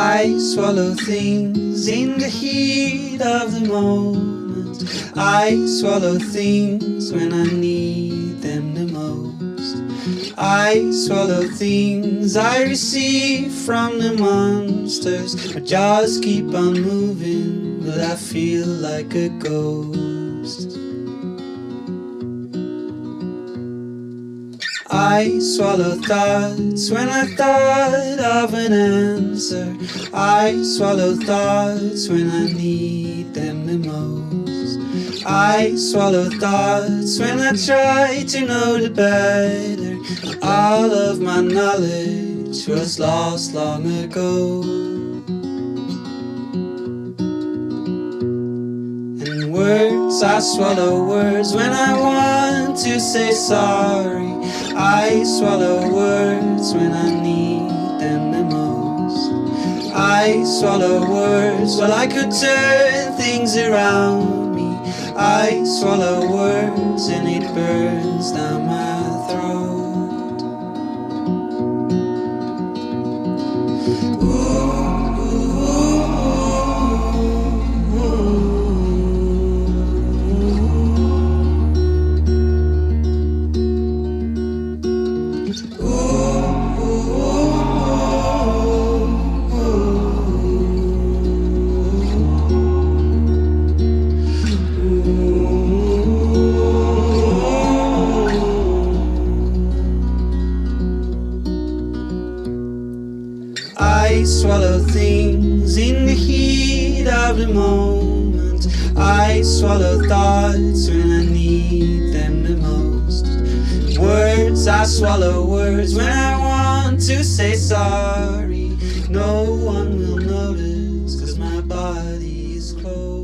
I swallow things in the heat of the moment. I swallow things when I need them the most. I swallow things I receive from the monsters. My jaws keep on moving, but I feel like a ghost. I swallow thoughts when I thought of an answer. I swallow thoughts when I need them the most. I swallow thoughts when I try to know the better. All of my knowledge was lost long ago. And words, I swallow words when I want to say sorry. I swallow words when I need them the most. I swallow words while I could turn things around me. I swallow words and it burns down my throat. Ooh. I swallow things in the heat of the moment. I swallow thoughts when I need them the most. Words, I swallow words when I want to say sorry. No one will notice 'cause my body is closed.